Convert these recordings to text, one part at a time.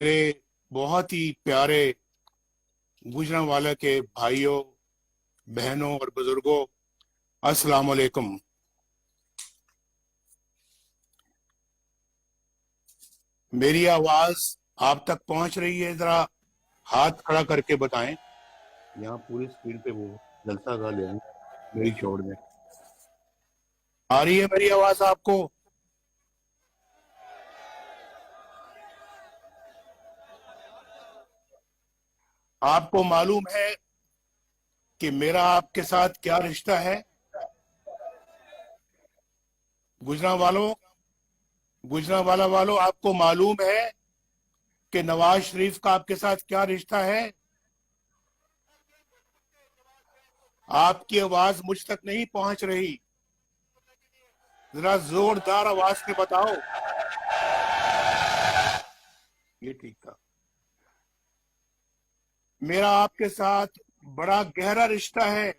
मेरे बहुत ही प्यारे गुजरांवाला के भाइयों, बहनों और बुजुर्गों, अस्सलाम वालेकुम। मेरी आवाज आप तक पहुंच रही है? जरा हाथ खड़ा करके बताएं। यहाँ पूरी स्क्रीन पे वो जलसा गा ले मेरी छोड़ में। आ रही है मेरी आवाज आपको? आपको मालूम है कि मेरा आपके साथ क्या रिश्ता है? गुजरांवालों, गुजरांवाला वालों, आपको मालूम है कि नवाज शरीफ का आपके साथ क्या रिश्ता है? आपकी आवाज मुझ तक नहीं पहुंच रही। जरा जोरदार आवाज से बताओ। ये ठीक था। मेरा आपके साथ बड़ा गहरा रिश्ता है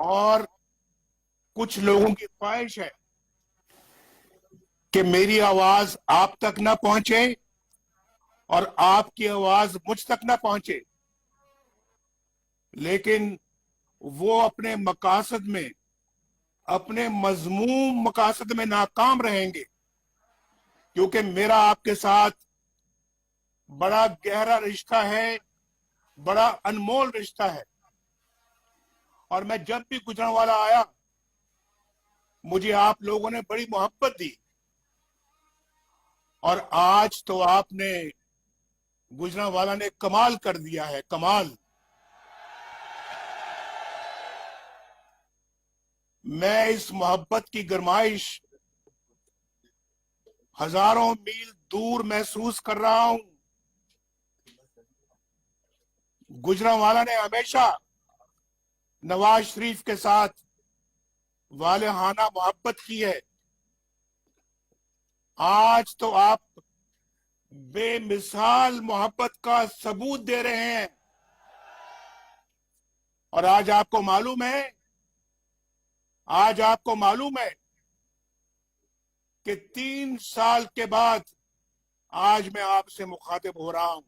और कुछ लोगों की ख्वाहिश है कि मेरी आवाज आप तक ना पहुंचे और आपकी आवाज मुझ तक ना पहुंचे, लेकिन वो अपने मकासद में, अपने मजमूम मकासद में नाकाम रहेंगे, क्योंकि मेरा आपके साथ बड़ा गहरा रिश्ता है, बड़ा अनमोल रिश्ता है। और मैं जब भी गुजरांवाला आया, मुझे आप लोगों ने बड़ी मोहब्बत दी। और आज तो आपने, गुजरांवाला ने कमाल कर दिया है, कमाल। मैं इस मोहब्बत की गरमाइश हजारों मील दूर महसूस कर रहा हूं। गुजरांवाला ने हमेशा नवाज शरीफ के साथ वालेहाना मोहब्बत की है। आज तो आप बेमिसाल मोहब्बत का सबूत दे रहे हैं। और आज आपको मालूम है कि 3 साल के बाद आज मैं आपसे मुखातिब हो रहा हूं।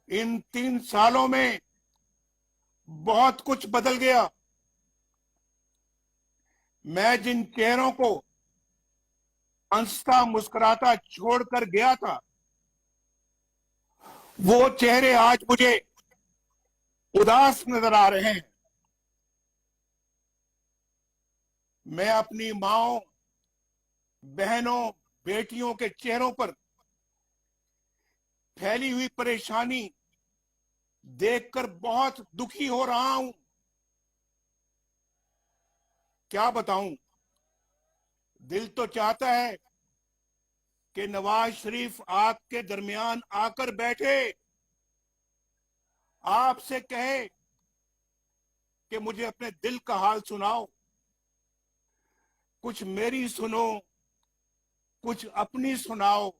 इन 3 सालों में बहुत कुछ बदल गया। मैं जिन चेहरों को हंसता मुस्कुराता छोड़कर गया था, वो चेहरे आज मुझे उदास नजर आ रहे हैं। मैं अपनी माओ, बहनों, बेटियों के चेहरों पर फैली हुई परेशानी देखकर बहुत दुखी हो रहा हूं। क्या बताऊं, दिल तो चाहता है कि नवाज शरीफ आपके दरमियान आकर बैठे, आपसे कहे कि मुझे अपने दिल का हाल सुनाओ, कुछ मेरी सुनो, कुछ अपनी सुनाओ,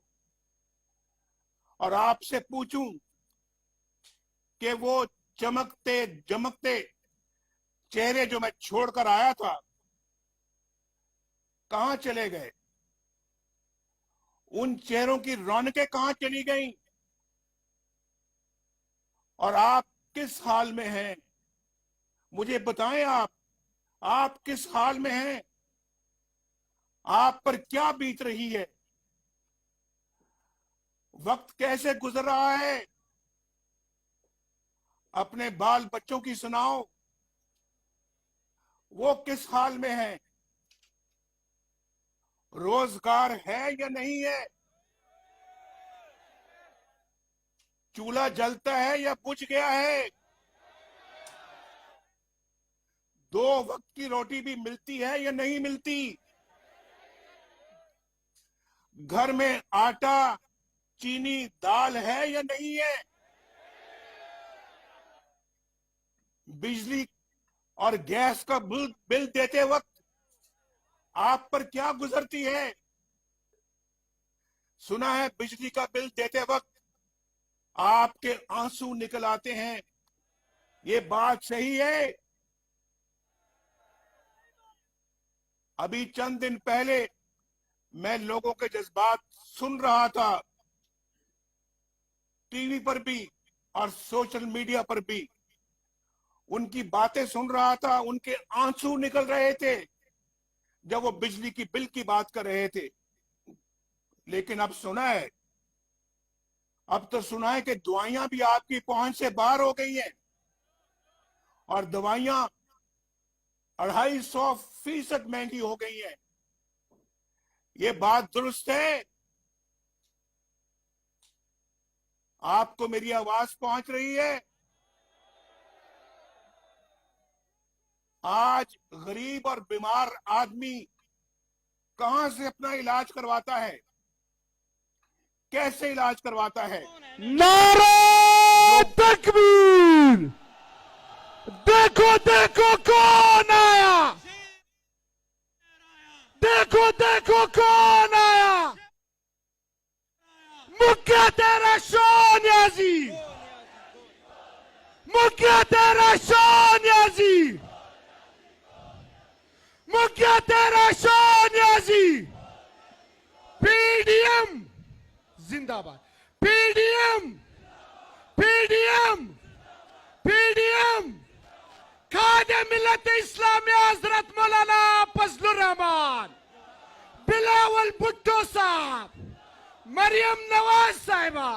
और आपसे पूछूं कि वो चमकते जमकते चेहरे जो मैं छोड़कर आया था, कहां चले गए? उन चेहरों की रौनकें कहां चली गईं? और आप किस हाल में हैं? मुझे बताएं, आप किस हाल में हैं? आप पर क्या बीत रही है? वक्त कैसे गुजर रहा है? अपने बाल बच्चों की सुनाओ, वो किस हाल में है? रोजगार है या नहीं है? चूल्हा जलता है या बुझ गया है? 2 वक्त की रोटी भी मिलती है या नहीं मिलती? घर में आटा, चीनी, दाल है या नहीं है? बिजली और गैस का बिल देते वक्त आप पर क्या गुजरती है? सुना है बिजली का बिल देते वक्त आपके आंसू निकल आते हैं। ये बात सही है? अभी चंद दिन पहले मैं लोगों के जज्बात सुन रहा था, टीवी पर भी और सोशल मीडिया पर भी उनकी बातें सुन रहा था। उनके आंसू निकल रहे थे जब वो बिजली की बिल की बात कर रहे थे। लेकिन अब तो सुना है कि दवाइयां भी आपकी पहुंच से बाहर हो गई हैं और दवाइयां 250% महंगी हो गई हैं। ये बात दुरुस्त है? आपको मेरी आवाज पहुंच रही है? आज गरीब और बीमार आदमी कहां से अपना इलाज करवाता है, कैसे इलाज करवाता है? नारा तकबीर! देखो देखो कौन आया, देखो देखो कौन आया, मुक्या तेरा शान याजी, मुक्या तेरा शान याजी, मुक्या तेरा शान याजी। पीडीएम जिंदाबाद, पीडीएम, पीडीएम, पीडीएम। खादे मिलत इस्लामी हजरत मौलाना फजलुर रहमान, बिलावल भुट्टो साहब, मरियम नवाज साहिबा।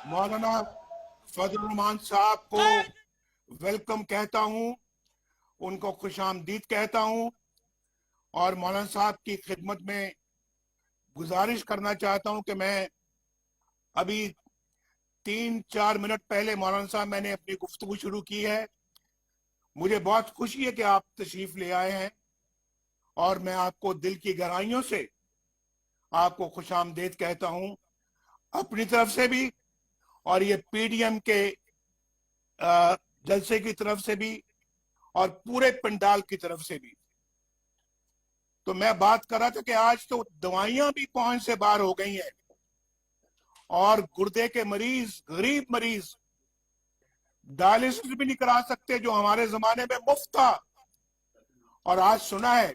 मौलाना फजलुर रहमान साहब को वेलकम कहता हूं, उनको खुशामदीद कहता हूं और मौलाना साहब की खिदमत में गुजारिश करना चाहता हूं कि मैं अभी 3-4 मिनट पहले मौलाना साहब मैंने अपनी गुफ्तगू शुरू की है। मुझे बहुत खुशी है कि आप तशरीफ ले आए हैं और मैं आपको दिल की गहराइयों से आपको खुशामदीद कहता हूं, अपनी तरफ से भी और ये पीडीएम के जलसे की तरफ से भी और पूरे पंडाल की तरफ से भी। तो मैं बात कर रहा था कि आज तो दवाइयां भी पहुंच से बाहर हो गई हैं और गुर्दे के मरीज, गरीब मरीज डायलिसिस भी नहीं करा सकते, जो हमारे जमाने में मुफ्त था। और आज सुना है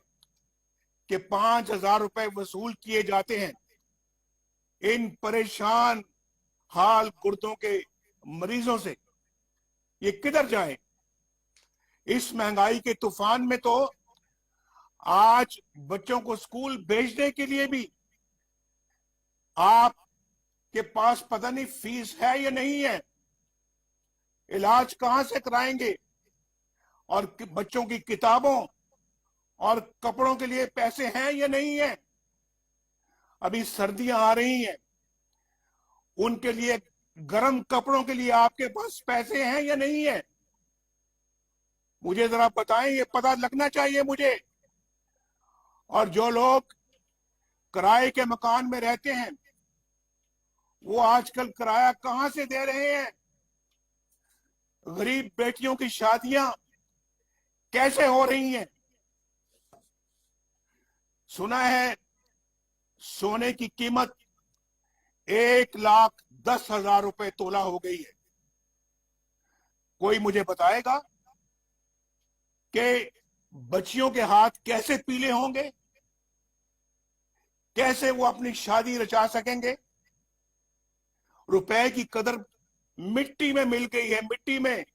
कि 5,000 रुपए वसूल किए जाते हैं। इन परेशान हाल गुर्दों के मरीजों से ये किधर जाएं? इस महंगाई के तूफान में तो आज बच्चों को स्कूल भेजने के लिए भी आपके पास पता नहीं फीस है या नहीं है, इलाज कहां से कराएंगे, और बच्चों की किताबों और कपड़ों के लिए पैसे हैं या नहीं है। अभी सर्दियां आ रही हैं, उनके लिए गर्म कपड़ों के लिए आपके पास पैसे हैं या नहीं है? मुझे जरा बताएं, ये पता लगना चाहिए मुझे। और जो लोग किराए के मकान में रहते हैं वो आजकल किराया कहां से दे रहे हैं? गरीब बेटियों की शादियां कैसे हो रही हैं? सुना है सोने की कीमत 1,10,000 रुपए तोला हो गई है। कोई मुझे बताएगा कि बच्चियों के हाथ कैसे पीले होंगे, कैसे वो अपनी शादी रचा सकेंगे? रुपए की कदर मिट्टी में मिल गई है, मिट्टी में।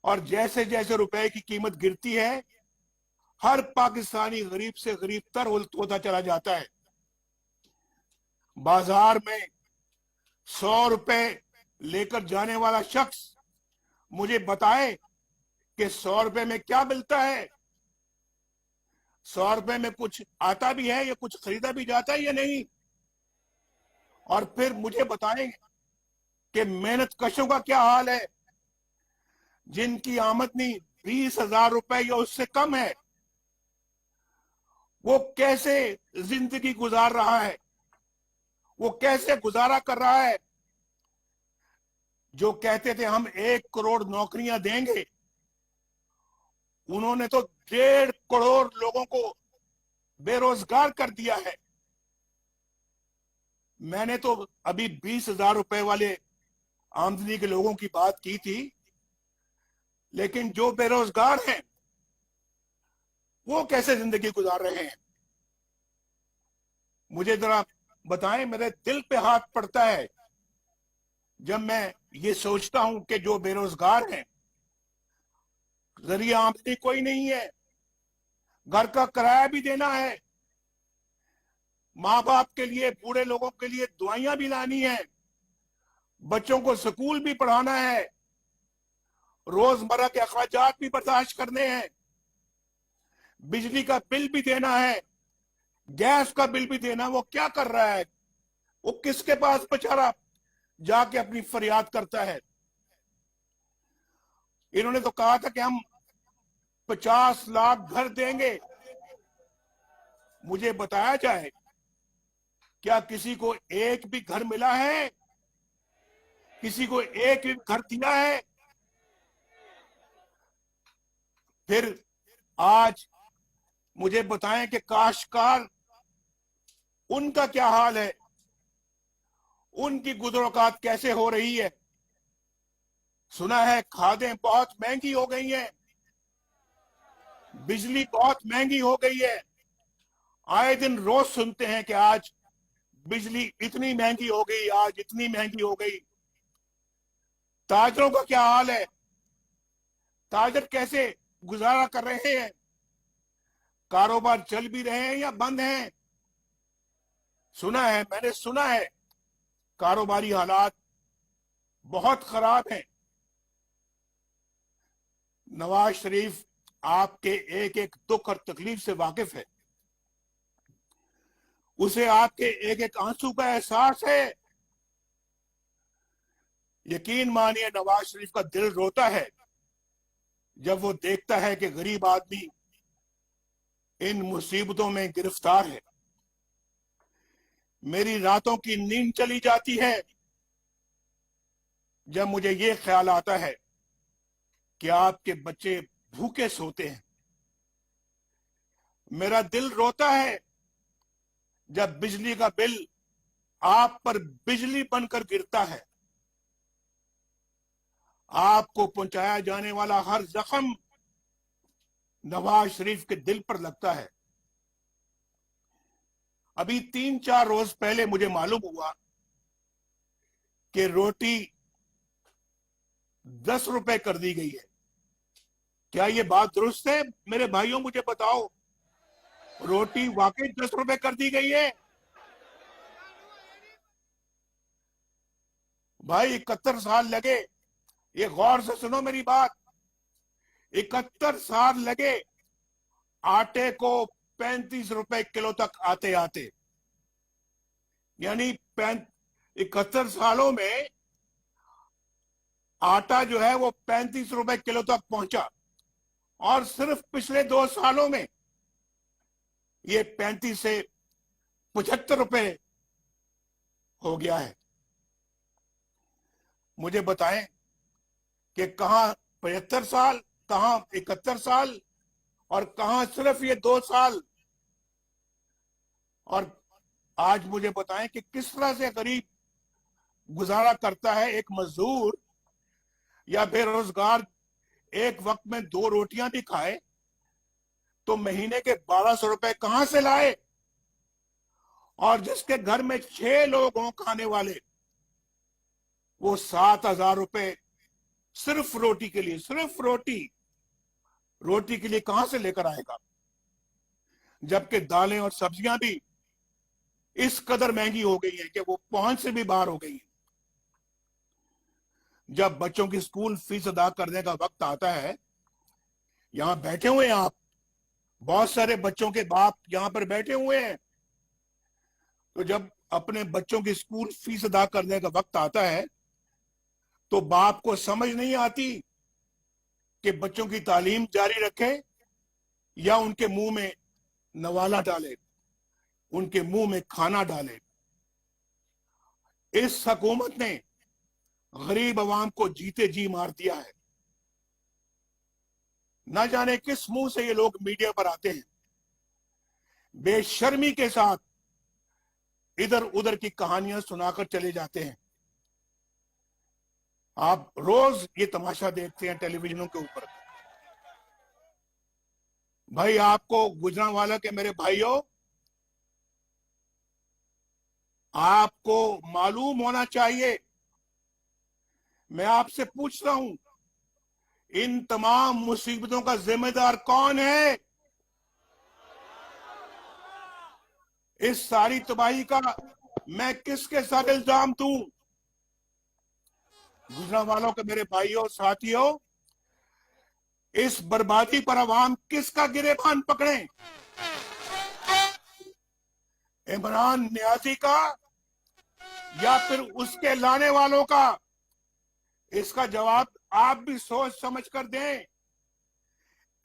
और जैसे जैसे रुपए की कीमत गिरती है, हर पाकिस्तानी गरीब से गरीब तर होता चला जाता है। बाजार में 100 रुपए लेकर जाने वाला शख्स मुझे बताए कि 100 रुपए में क्या मिलता है, 100 रुपए में कुछ आता भी है या कुछ खरीदा भी जाता है या नहीं। और फिर मुझे बताएं कि मेहनत कशों का क्या हाल है, जिनकी आमदनी 20,000 रुपए या उससे कम है, वो कैसे जिंदगी गुजार रहा है, वो कैसे गुजारा कर रहा है। जो कहते थे हम 1 करोड़ नौकरियां देंगे, उन्होंने तो 1.5 करोड़ लोगों को बेरोजगार कर दिया है। मैंने तो अभी 20,000 रुपए वाले आमदनी के लोगों की बात की थी, लेकिन जो बेरोजगार हैं वो कैसे जिंदगी गुजार रहे हैं? मुझे जरा बताएं, मेरे दिल पे हाथ पड़ता है जब मैं ये सोचता हूं कि जो बेरोजगार हैं, जरिया आमदनी कोई नहीं है, घर का किराया भी देना है, माँ बाप के लिए, बूढ़े लोगों के लिए दवाइयां भी लानी है, बच्चों को स्कूल भी पढ़ाना है, रोजमर्रा के अखराजात भी बर्दाश्त करने हैं, बिजली का बिल भी देना है, गैस का बिल भी देना। वो क्या कर रहा है? वो किसके पास बेचारा जाके अपनी फरियाद करता है? इन्होंने तो कहा था कि हम 50 लाख घर देंगे। मुझे बताया जाए, क्या किसी को एक भी घर मिला है? किसी को एक भी घर दिया है? फिर आज मुझे बताएं कि काश्तकार, उनका क्या हाल है? उनकी गुजरोकात कैसे हो रही है? सुना है खादें बहुत महंगी हो गई हैं, बिजली बहुत महंगी हो गई है। आए दिन रोज सुनते हैं कि आज बिजली इतनी महंगी हो गई, आज इतनी महंगी हो गई। ताजरों का क्या हाल है? ताजर कैसे गुजारा कर रहे हैं? कारोबार चल भी रहे हैं या बंद हैं? मैंने सुना है कारोबारी हालात बहुत खराब हैं। नवाज शरीफ आपके एक एक दुख और तकलीफ से वाकिफ है, उसे आपके एक एक आंसू का एहसास है। यकीन मानिए, नवाज शरीफ का दिल रोता है जब वो देखता है कि गरीब आदमी इन मुसीबतों में गिरफ्तार है। मेरी रातों की नींद चली जाती है जब मुझे ये ख्याल आता है कि आपके बच्चे भूखे सोते हैं। मेरा दिल रोता है जब बिजली का बिल आप पर बिजली बनकर गिरता है। आपको पहुंचाया जाने वाला हर जख्म नवाज शरीफ के दिल पर लगता है। अभी 3-4 रोज पहले मुझे मालूम हुआ कि रोटी 10 रुपए कर दी गई है। क्या ये बात दुरुस्त है? मेरे भाइयों, मुझे बताओ, रोटी वाकई 10 रुपए कर दी गई है? भाई 71 साल लगे, ये गौर से सुनो मेरी बात, 71 साल लगे आटे को 35 रुपए किलो तक आते आते। यानी 71 सालों में आटा जो है वो 35 रुपए किलो तक पहुंचा, और सिर्फ पिछले 2 सालों में ये 35 से 75 रुपए हो गया है। मुझे बताएं कि कहां 75 साल, कहां 71 साल, और कहां सिर्फ ये 2 साल। और आज मुझे बताएं कि किस तरह से गरीब गुजारा करता है। एक मजदूर या बेरोजगार एक वक्त में 2 रोटियां भी खाए तो महीने के 1200 रुपए कहां से लाए? और जिसके घर में 6 लोग हों खाने वाले, वो 7,000 रुपए सिर्फ रोटी के लिए, सिर्फ रोटी के लिए कहां से लेकर आएगा? जबकि दालें और सब्जियां भी इस कदर महंगी हो गई है कि वो पहुंच से भी बाहर हो गई है। जब बच्चों की स्कूल फीस अदा करने का वक्त आता है, यहां बैठे हुए हैं आप, बहुत सारे बच्चों के बाप यहां पर बैठे हुए हैं, तो जब अपने बच्चों की स्कूल फीस अदा करने का वक्त आता है तो बाप को समझ नहीं आती कि बच्चों की तालीम जारी रखे या उनके मुंह में नवाला डाले, उनके मुंह में खाना डाले। इस हुकूमत ने गरीब अवाम को जीते जी मार दिया है। न जाने किस मुंह से ये लोग मीडिया पर आते हैं, बेशर्मी के साथ इधर उधर की कहानियां सुनाकर चले जाते हैं। आप रोज ये तमाशा देखते हैं टेलीविजनों के ऊपर। भाई, आपको गुजरांवाला के मेरे भाइयों, आपको मालूम होना चाहिए, मैं आपसे पूछ रहा हूं, इन तमाम मुसीबतों का जिम्मेदार कौन है? इस सारी तबाही का मैं किसके साथ इल्जाम दूं? गुजरांवालों के मेरे भाइयों साथियों, इस बर्बादी पर अवाम किसका गिरेबान पकड़े? इमरान नियाजी का या फिर उसके लाने वालों का? इसका जवाब आप भी सोच समझ कर दें।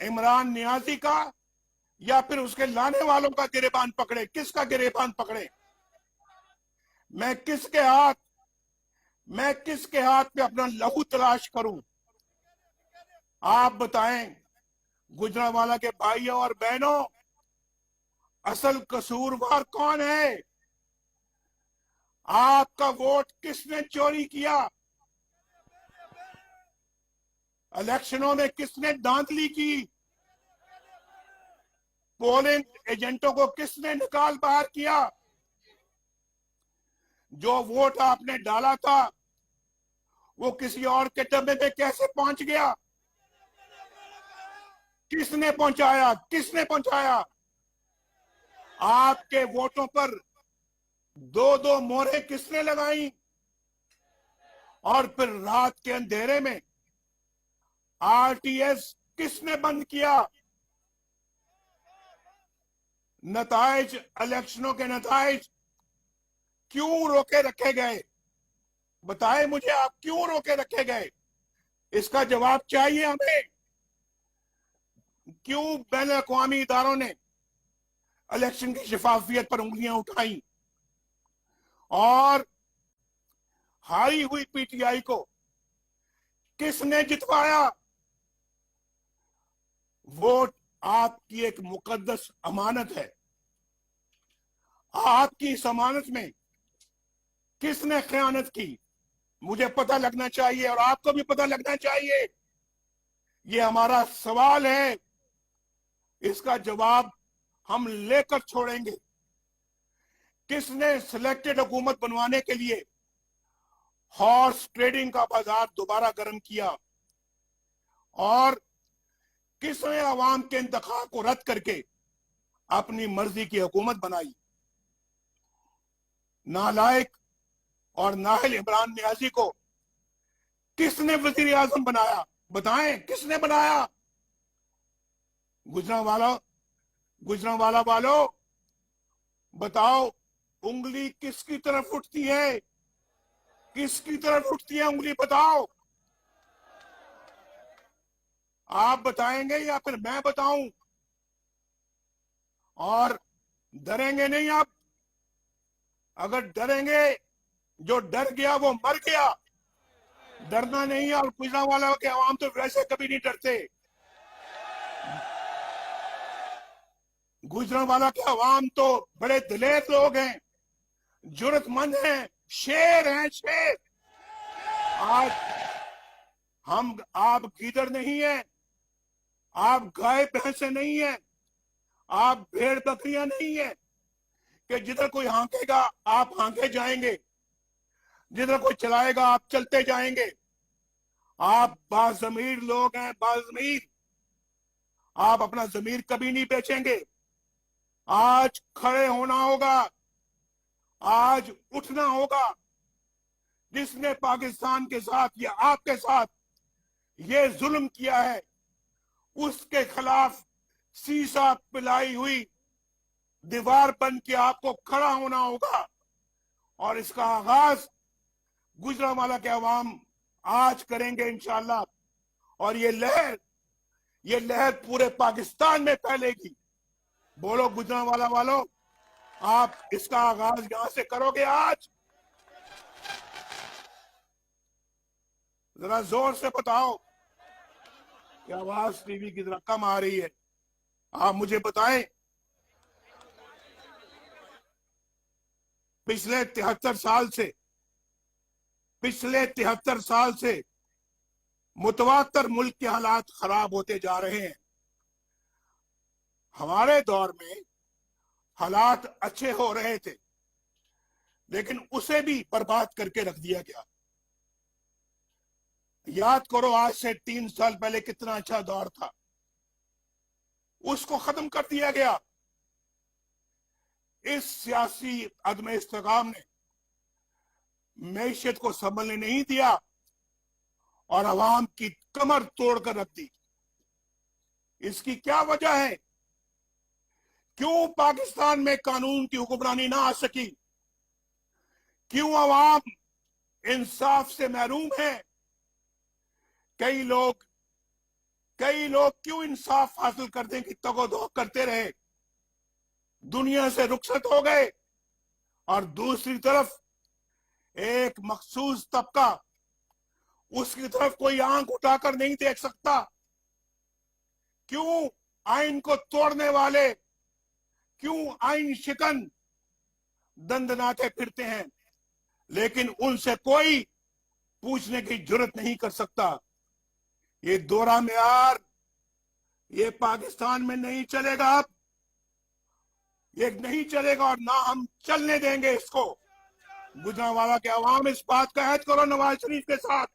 इमरान नियाजी का या फिर उसके लाने वालों का गिरेबान पकड़े? किसका गिरेबान पकड़े? मैं किसके हाथ पे अपना लहू तलाश करूं? आप बताएं गुजरांवाला के भाइयों और बहनों, असल कसूरवार कौन है? आपका वोट किसने चोरी किया? इलेक्शनों में किसने धांधली की? पोलिंग एजेंटों को किसने निकाल बाहर किया? जो वोट आपने डाला था वो किसी और के डब्बे में कैसे पहुंच गया? किसने पहुंचाया? किसने पहुंचाया? आपके वोटों पर दो दो मोहरें किसने लगाई? और फिर रात के अंधेरे में आरटीएस किसने बंद किया? नताइज, इलेक्शनों के नताइज क्यों रोके रखे गए? बताएं मुझे, आप क्यों रोके रखे गए? इसका जवाब चाहिए हमें। क्यों बैन अवी इदारों ने इलेक्शन की शफाफियत पर उंगलियां उठाई और हारी हुई पीटीआई को किसने जितवाया? वोट आपकी एक मुकद्दस अमानत है। आपकी इस अमानत में किसने खयानत की? मुझे पता लगना चाहिए और आपको भी पता लगना चाहिए। ये हमारा सवाल है, इसका जवाब हम लेकर छोड़ेंगे। किसने सिलेक्टेड हुकूमत बनवाने के लिए हॉर्स ट्रेडिंग का बाजार दोबारा गर्म किया? और किसने अवाम के इंतखाब को रद्द करके अपनी मर्जी की हुकूमत बनाई? नालायक और नाहिल इमरान नियाजी को किसने वजीर आजम बनाया? बताएं, किसने बनाया? गुजरांवाला वालों, बताओ, उंगली किसकी तरफ उठती है? किसकी तरफ उठती है उंगली? बताओ। आप बताएंगे या फिर मैं बताऊं? और डरेंगे नहीं आप। अगर डरेंगे, जो डर गया वो मर गया। डरना नहीं है। और गुजरांवाला के अवाम तो वैसे कभी नहीं डरते। गुजरांवाला के अवाम तो बड़े दिलेर लोग हैं, जुर्रतमंद हैं, शेर हैं, शेर। आज आप गीदड़ नहीं है, आप गाय भैंसे नहीं है, आप भेड़ बकरियां नहीं है कि जिधर कोई हांकेगा आप हांके जाएंगे, जिधर कोई चलाएगा आप चलते जाएंगे। आप बाज़मीर लोग हैं, बाज़मीर। आप अपना जमीर कभी नहीं बेचेंगे। आज खड़े होना होगा, आज उठना होगा। जिसने पाकिस्तान के साथ या आपके साथ ये जुल्म किया है, उसके खिलाफ सीसा पिलाई हुई दीवार बन के आपको खड़ा होना होगा। और इसका आगाज गुजरांवाला के अवाम आज करेंगे इंशाअल्लाह। और ये लहर पूरे पाकिस्तान में फैलेगी। बोलो गुजरांवाला वालों, आप इसका आगाज यहां से करोगे आज? जरा जोर से बताओ कि आवाज टीवी की जरा कम आ रही है। आप मुझे बताएं, पिछले 73 साल से मुतवातर मुल्क के हालात खराब होते जा रहे हैं। हमारे दौर में हालात अच्छे हो रहे थे। लेकिन उसे भी बर्बाद करके रख दिया गया। याद करो आज से 3 साल पहले कितना अच्छा दौर था, उसको खत्म कर दिया गया। इस सियासी अदम इस्तेकाम ने मैशियत को संभलने नहीं दिया और अवाम की कमर तोड़कर रख दी। इसकी क्या वजह है? क्यों पाकिस्तान में कानून की हुक्मरानी ना आ सकी? क्यों अवाम इंसाफ से महरूम है? कई लोग क्यों इंसाफ हासिल करने की तगोदो करते रहे, दुनिया से रुखसत हो गए, और दूसरी तरफ एक मखसूस तबका, उसकी तरफ कोई आंख उठाकर नहीं देख सकता। क्यों आइन को तोड़ने वाले, क्यों आइन शिकन दंदनाते फिरते हैं, लेकिन उनसे कोई पूछने की जुर्रत नहीं कर सकता। ये दोहरा मेयार ये पाकिस्तान में नहीं चलेगा, अब ये नहीं चलेगा और ना हम चलने देंगे इसको। गुजरांवाला के अवाम इस बात का अहद करो नवाज शरीफ के साथ।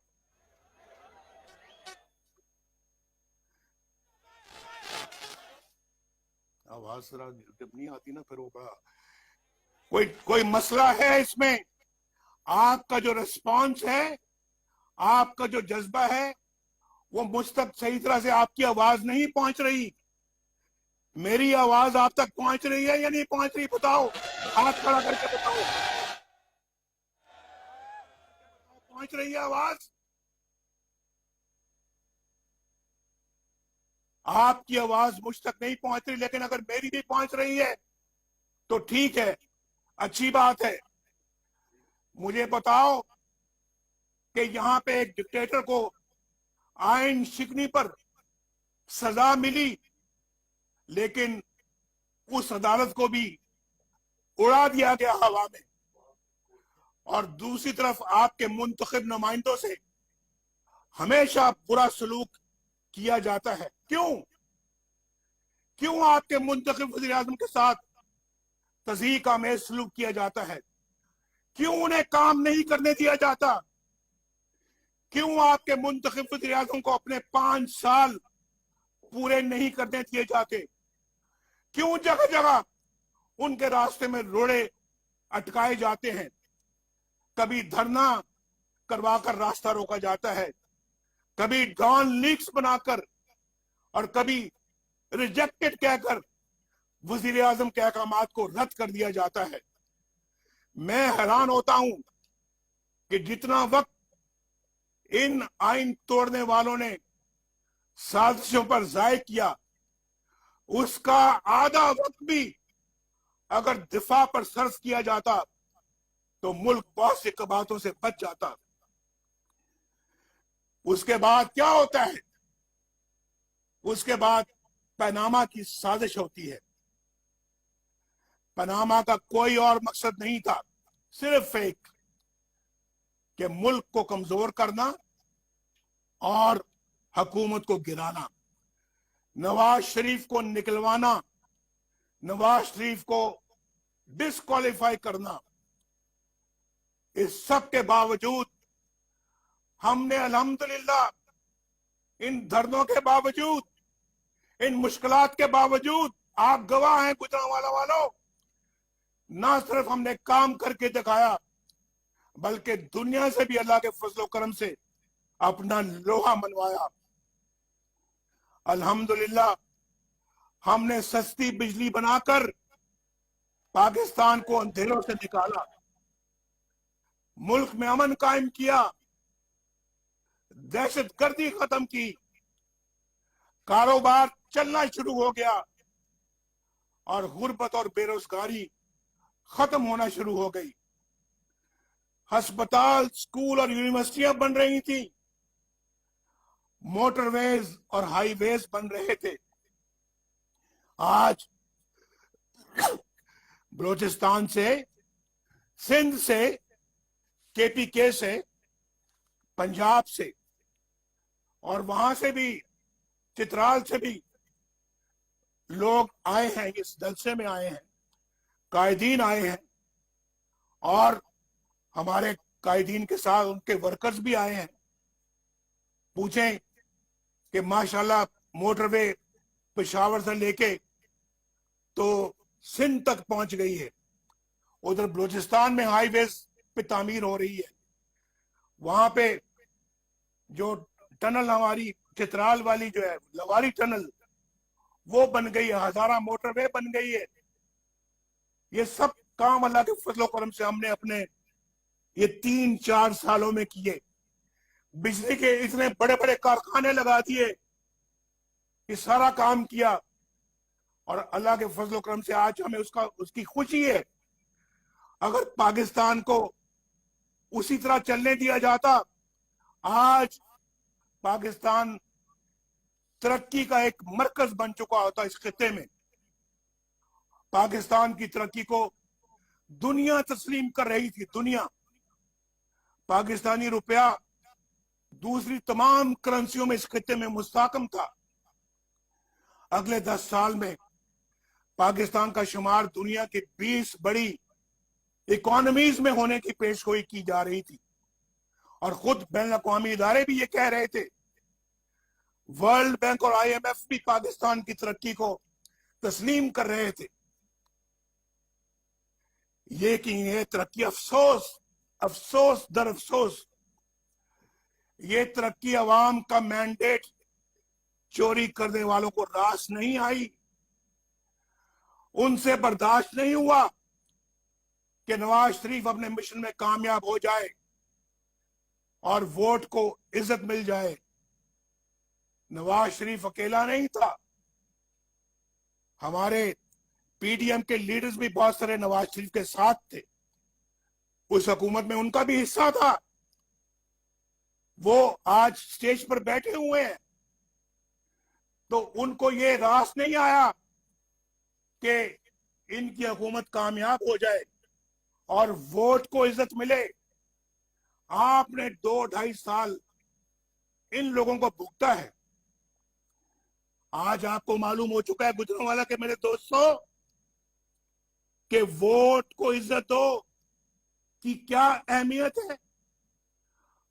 आवाज जरा जब नहीं आती ना फिर होगा कोई मसला है इसमें। आपका जो रिस्पॉन्स है, आपका जो जज्बा है, वो मुझ तक सही तरह से आपकी आवाज नहीं पहुंच रही। मेरी आवाज आप तक पहुंच रही है या नहीं पहुंच रही? बताओ, हाथ खड़ा करके बताओ, पहुंच रही है आवाज? आपकी आवाज मुझ तक नहीं पहुंच रही, लेकिन अगर मेरी भी पहुंच रही है तो ठीक है, अच्छी बात है। मुझे बताओ कि यहां पे एक डिक्टेटर को आइन शिकनी पर सजा मिली, लेकिन उस अदालत को भी उड़ा दिया गया हवा में, और दूसरी तरफ आपके मुंतखब नुमाइंदों से हमेशा बुरा सलूक किया जाता है। क्यों आपके मुंतखब वज़ीर आज़म के साथ तज़ीक आमेज सलूक किया जाता है? क्यों उन्हें काम नहीं करने दिया जाता? क्यों आपके मुंतखब वज़ीर आज़म को अपने 5 साल पूरे नहीं करने दिए जाते? क्यों जगह जगह उनके रास्ते में रोड़े अटकाए जाते हैं? कभी धरना करवाकर रास्ता रोका जाता है, कभी डॉन लीक्स बनाकर, और कभी रिजेक्टेड कहकर वजीर आजम के अहकामात को रद्द कर दिया जाता है। मैं हैरान होता हूं कि जितना वक्त इन आइन तोड़ने वालों ने साजिशों पर जाय किया, उसका आधा वक्त भी अगर दिफा पर सर्फ किया जाता तो मुल्क बहुत सी कबातों से बच जाता। उसके बाद क्या होता है? उसके बाद पनामा की साजिश होती है। पनामा का कोई और मकसद नहीं था, सिर्फ एक कि मुल्क को कमजोर करना और हुकूमत को गिराना, नवाज शरीफ को निकलवाना, नवाज शरीफ को डिस्क्वालीफाई करना। इस सब के बावजूद हमने अल्हम्दुलिल्लाह, इन धरनों के बावजूद, इन मुश्किलात के बावजूद, आप गवाह हैं गुजरांवाला वालों, ना सिर्फ हमने काम करके दिखाया, बल्कि दुनिया से भी अल्लाह के फजलो करम से अपना लोहा मनवाया। अल्हम्दुलिल्लाह, हमने सस्ती बिजली बनाकर पाकिस्तान को अंधेरों से निकाला, मुल्क में अमन कायम किया, दहशतगर्दी खत्म की, कारोबार चलना शुरू हो गया, और गुर्बत और बेरोजगारी खत्म होना शुरू हो गई। अस्पताल, स्कूल और यूनिवर्सिटियां बन रही थी, मोटरवेज और हाईवेज बन रहे थे। आज बलोचिस्तान से, सिंध से, केपीके से, पंजाब से, और वहां से भी, चित्राल से भी लोग आए हैं, इस जलसे में आए हैं, कायदीन आए हैं, और हमारे कायदीन के साथ उनके वर्कर्स भी आए हैं। पूछें कि माशाल्लाह मोटरवे पेशावर से लेके तो सिंध तक पहुंच गई है। उधर बलूचिस्तान में हाईवेज पे तामीर हो रही है। वहां पे जो टनल हमारी चित्राल वाली जो है लवारी टनल वो बन गई है, हजारा मोटरवे बन गई है। ये सब काम अल्लाह के फजलो करम से हमने अपने ये 3-4 सालों में किए। बिजली के इतने बड़े बड़े कारखाने लगा दिए, ये सारा काम किया, और अल्लाह के फजलो करम से आज हमें उसकी खुशी है। अगर पाकिस्तान को उसी तरह चलने दिया जाता, आज पाकिस्तान तरक्की का एक मरकज बन चुका होता इस खिते में। पाकिस्तान की तरक्की को दुनिया तस्लीम कर रही थी। दुनिया, पाकिस्तानी रुपया दूसरी तमाम करेंसियों में इस खिते में मुस्तहकम था। अगले 10 साल में पाकिस्तान का शुमार दुनिया की 20 बड़ी इकोनॉमीज में होने की पेशगोई की जा रही थी, और खुद बैन अवी इदारे भी ये कह रहे थे। वर्ल्ड बैंक और IMF भी पाकिस्तान की तरक्की को तस्लीम कर रहे थे। ये कि ये तरक्की अफसोस दर अफसोस, ये तरक्की अवाम का मैंडेट चोरी करने वालों को रास नहीं आई। उनसे बर्दाश्त नहीं हुआ कि नवाज शरीफ अपने मिशन में कामयाब हो जाए और वोट को इज्जत मिल जाए। नवाज शरीफ अकेला नहीं था, हमारे PDM के लीडर्स भी बहुत सारे नवाज शरीफ के साथ थे। उस हुकूमत में उनका भी हिस्सा था। वो आज स्टेज पर बैठे हुए हैं, तो उनको ये रास नहीं आया कि इनकी हुकूमत कामयाब हो जाए और वोट को इज्जत मिले। आपने 2-2.5 साल इन लोगों को भुगता है। आज आपको मालूम हो चुका है गुजरांवाला के मेरे दोस्तों कि वोट को इज्जत दो की क्या अहमियत है।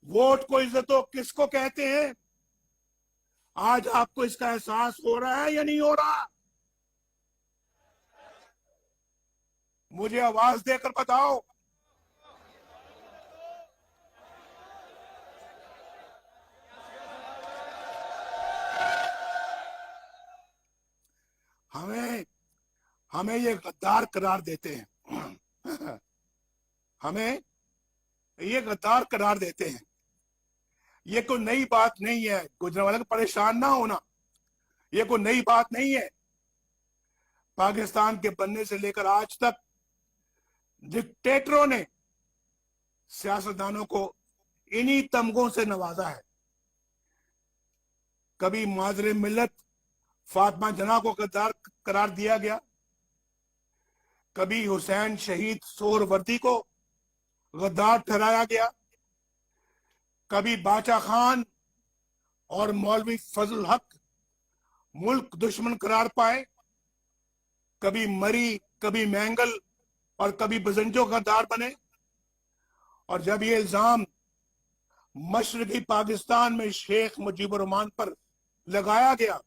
वोट को इज्जत दो किसको कहते हैं? आज आपको इसका एहसास हो रहा है या नहीं हो रहा? मुझे आवाज देकर बताओ। हमें ये गद्दार करार देते हैं। हमें ये गद्दार करार देते हैं। ये कोई नई बात नहीं है, गुजरांवाला को परेशान ना होना, ये कोई नई बात नहीं है। पाकिस्तान के बनने से लेकर आज तक डिक्टेटरों ने सियासतदानों को इन्हीं तमगों से नवाजा है। कभी माजरे मिल्लत फातिमा जना को गद्दार करार दिया गया, कभी हुसैन शहीद सोहरवर्दी को गद्दार ठहराया गया, कभी बाचा खान और मौलवी फजल हक मुल्क दुश्मन करार पाए, कभी मरी, कभी मैंगल और कभी बजंजो गद्दार बने। और जब ये इल्जाम मशरकी पाकिस्तान में शेख मुजीबुर रहमान पर लगाया गया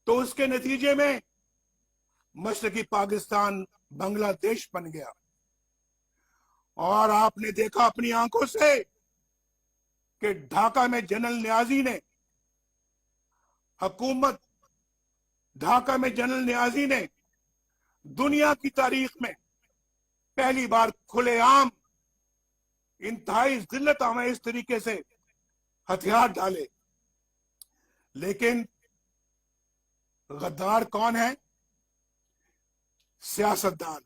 तो उसके नतीजे में मशरकी पाकिस्तान बांग्लादेश बन गया। और आपने देखा अपनी आंखों से कि ढाका में जनरल नियाजी ने दुनिया की तारीख में पहली बार खुलेआम इंतहाई जिल्लत में इस तरीके से हथियार डाले। लेकिन गद्दार कौन है? सियासतदान।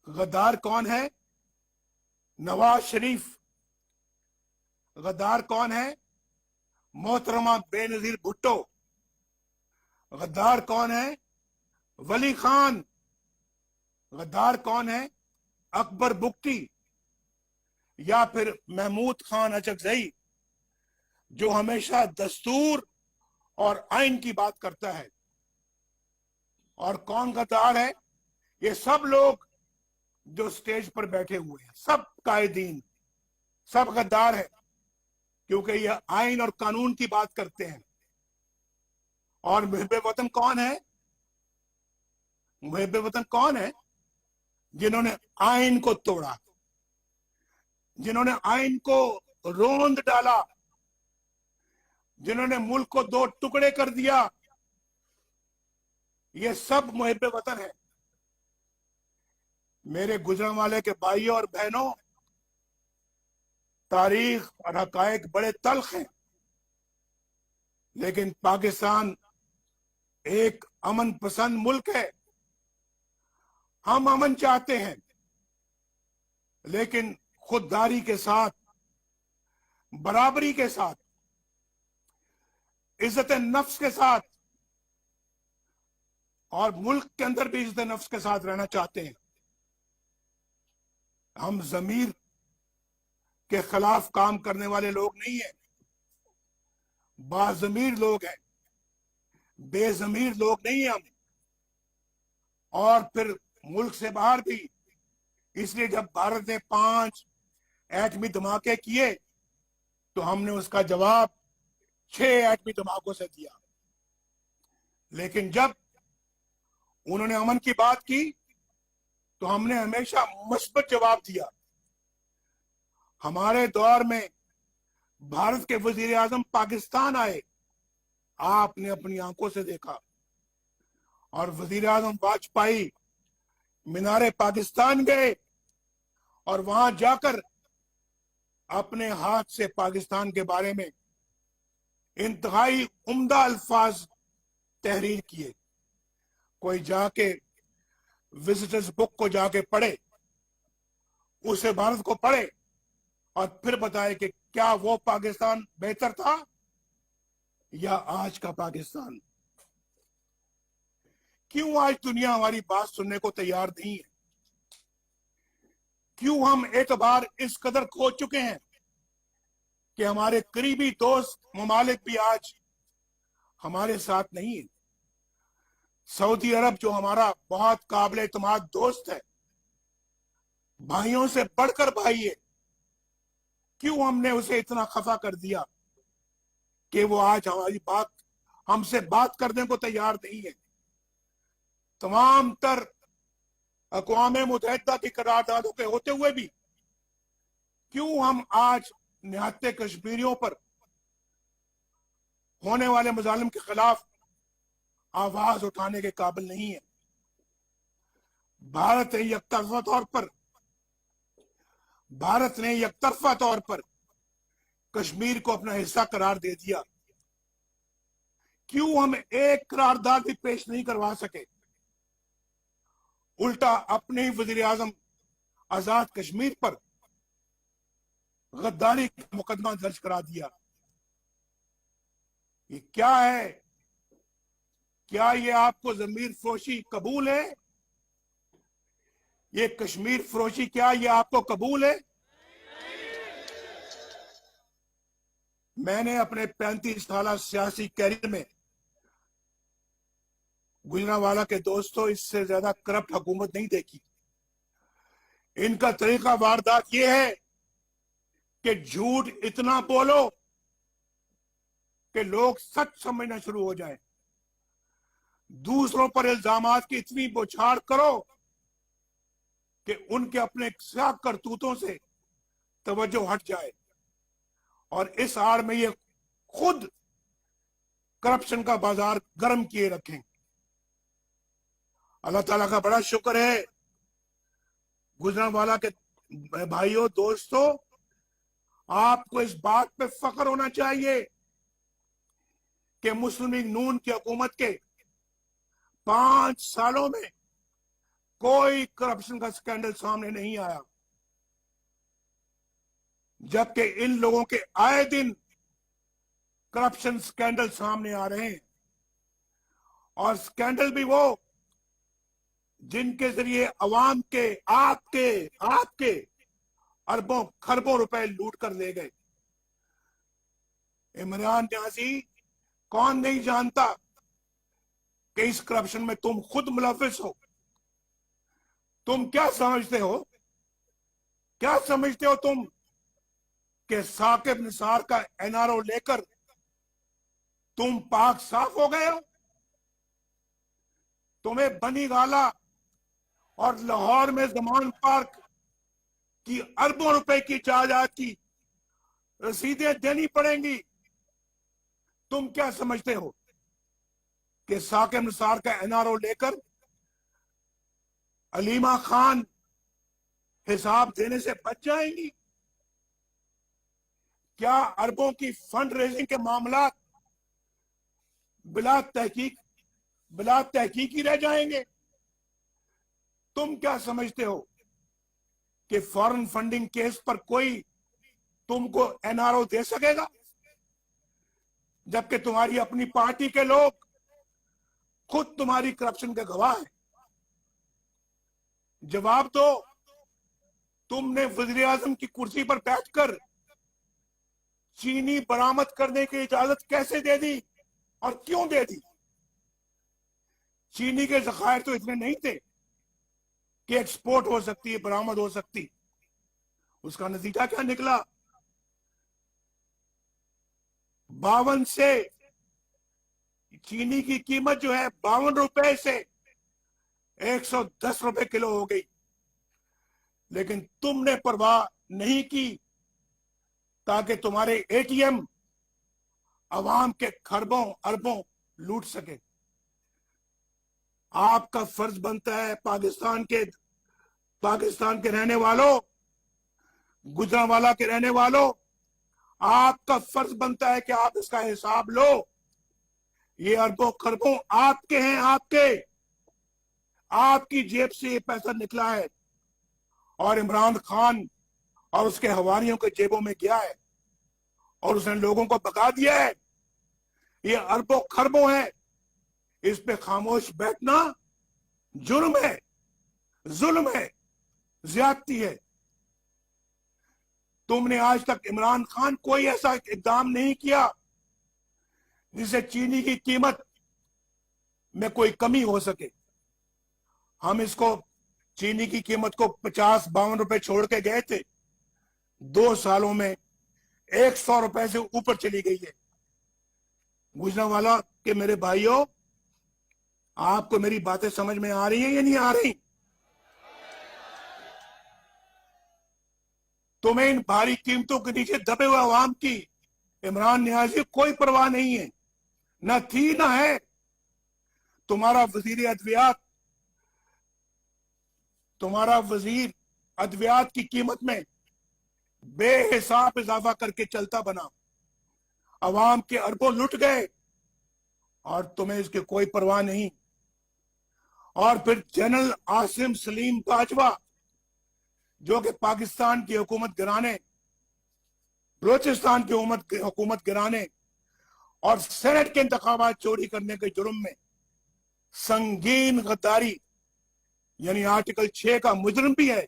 गद्दार कौन है? नवाज शरीफ। गद्दार कौन है? मोहतरमा बेनजीर भुट्टो। गद्दार कौन है? वली खान। गद्दार कौन है? अकबर बुख्ती या फिर महमूद खान अचकजई, जो हमेशा दस्तूर और आइन की बात करता है। और कौन गद्दार है? ये सब लोग जो स्टेज पर बैठे हुए हैं, सब कायदीन, सब गद्दार है, क्योंकि ये आइन और कानून की बात करते हैं। और मुहिब्बे वतन कौन है? मुहिब्बे वतन कौन है? जिन्होंने आइन को तोड़ा, जिन्होंने आइन को रोंद डाला, जिन्होंने मुल्क को दो टुकड़े कर दिया, ये सब मुहिब्बे वतन है। मेरे गुजरांवाले के भाइयों और बहनों, तारीख और हकायक बड़े तल्ख हैं, लेकिन पाकिस्तान एक अमन पसंद मुल्क है। हम अमन चाहते हैं, लेकिन खुददारी के साथ, बराबरी के साथ, इज्जत नफ्स के साथ, और मुल्क के अंदर भी इज्जत नफ्स के साथ रहना चाहते हैं। हम जमीर के खिलाफ काम करने वाले लोग नहीं हैं, बाजमीर लोग हैं, बेजमीर लोग नहीं हैं हम। और फिर मुल्क से बाहर भी, इसलिए जब भारत ने 5 एटमी धमाके किए तो हमने उसका जवाब 6 एटमी धमाकों से दिया। लेकिन जब उन्होंने अमन की बात की तो हमने हमेशा मुस्बत जवाब दिया। हमारे दौर में भारत के वजीर आजम पाकिस्तान आए, आपने अपनी आंखों से देखा, और वजीर आजम वाजपेयी मीनारे पाकिस्तान गए और वहां जाकर अपने हाथ से पाकिस्तान के बारे में इंतहाई उम्दा अल्फाज तहरीर किए। कोई जाके विजिटर्स बुक को जाके पढ़े, उसे भारत को पढ़े और फिर बताए कि क्या वो पाकिस्तान बेहतर था या आज का पाकिस्तान। क्यों आज दुनिया हमारी बात सुनने को तैयार नहीं है? क्यों हम एतबार इस कदर खो चुके हैं कि हमारे करीबी दोस्त ममालिक भी आज हमारे साथ नहीं है? सऊदी अरब, जो हमारा बहुत काबिल एतमाद दोस्त है, भाइयों से बढ़कर भाई है, क्यों हमने उसे इतना खफा कर दिया कि वो आज हमारी बात, हमसे बात करने को तैयार नहीं है? तमाम तर अक़वाम मुत्तहिदा की करारदादों के होते हुए भी क्यों हम आज निहत्ते कश्मीरियों पर होने वाले मजालिम के खिलाफ आवाज उठाने के काबिल नहीं है? भारत ने यकतरफा तौर पर कश्मीर को अपना हिस्सा करार दे दिया। क्यों हम एक करारदाद भी पेश नहीं करवा सके? उल्टा अपने ही वजीर आजम आजाद कश्मीर पर गद्दारी का मुकदमा दर्ज करा दिया। ये क्या है? क्या ये आपको जमीर फरोशी कबूल है? ये कश्मीर फरोशी, क्या ये आपको कबूल है? मैंने अपने 35 साल सियासी कैरियर में, गुजरांवाला के दोस्तों, इससे ज्यादा करप्ट हुकूमत नहीं देखी। इनका तरीका वारदात यह है कि झूठ इतना बोलो कि लोग सच समझना शुरू हो जाए, दूसरों पर इल्जामात की इतनी बौछार करो कि उनके अपने करतूतों से तवज्जो हट जाए, और इस आड़ में ये खुद करप्शन का बाजार गर्म किए रखें। अल्लाह ताला का बड़ा शुक्र है, गुजरांवाला के भाइयों दोस्तों, आपको इस बात पे फख्र होना चाहिए कि मुस्लिम लीग नून की हुकूमत के 5 सालों में कोई करप्शन का स्कैंडल सामने नहीं आया, जबकि इन लोगों के आए दिन करप्शन स्कैंडल सामने आ रहे हैं, और स्कैंडल भी वो जिनके जरिए अवाम के, आपके अरबों खरबों रुपए लूट कर ले गए। इमरान न्याजी, कौन नहीं जानता कि इस करप्शन में तुम खुद मुलविस हो? तुम क्या समझते हो, तुम कि साकिब निसार का एनआरओ लेकर तुम पाक साफ हो गए हो? तुम्हें बनी गाला और लाहौर में जमान पार्क की अरबों रुपए की जायदाद की रसीदें देनी पड़ेंगी। तुम क्या समझते हो कि साकिब निसार का एनआरओ लेकर अलीमा खान हिसाब देने से बच जाएंगी? क्या अरबों की फंड रेजिंग के मामला बिला तहकीक ही रह जाएंगे? तुम क्या समझते हो कि फॉरेन फंडिंग केस पर कोई तुमको एनआरओ दे सकेगा, जबकि तुम्हारी अपनी पार्टी के लोग खुद तुम्हारी करप्शन के गवाह हैं? जवाब दो, तुमने वजीर आजम की कुर्सी पर बैठकर चीनी बरामद करने की इजाजत कैसे दे दी और क्यों दे दी? चीनी के जखायर तो इतने नहीं थे कि एक्सपोर्ट हो सकती है, बरामद हो सकती। उसका नतीजा क्या निकला? 52 से चीनी की कीमत जो है 52 रुपए से 110 रुपए किलो हो गई। लेकिन तुमने परवाह नहीं की ताकि तुम्हारे एटीएम अवाम के खरबों अरबों लूट सके। आपका फर्ज बनता है पाकिस्तान के रहने वालों, गुजरांवाला के रहने वालों, आपका फर्ज बनता है कि आप इसका हिसाब लो। ये अरबों खरबों आपके हैं, आपकी जेब से ये पैसा निकला है और इमरान खान और उसके हवारियों के जेबों में गया है और उसने लोगों को भगा दिया है। ये अरबों खरबों है, इस पे खामोश बैठना जुर्म है, जुल्म है, ज्यादती है। तुमने आज तक इमरान खान कोई ऐसा इकदाम नहीं किया जिससे चीनी की कीमत में कोई कमी हो सके। हम इसको चीनी की कीमत को 50-52 रुपए छोड़ के गए थे, 2 सालों में 100 रुपए से ऊपर चली गई है। गुजरांवाला के मेरे भाइयों, आपको मेरी बातें समझ में आ रही हैं या नहीं आ रही? तुम्हें इन भारी कीमतों के नीचे दबे हुए अवाम की इमरान नियाजी कोई परवाह नहीं है, न थी न है। तुम्हारा वजीर अद्वियात की कीमत में बेहिसाब इजाफा करके चलता बना, अवाम के अरबों लुट गए और तुम्हें इसकी कोई परवाह नहीं। और फिर जनरल आसिम सलीम बाजवा, जो कि पाकिस्तान की हुकूमत गिराने, बलोचिस्तान की हुकूमत गिराने और सेनेट के इंतखाबात चोरी करने के जुर्म में संगीन गद्दारी यानी आर्टिकल 6 का मुजरिम भी है,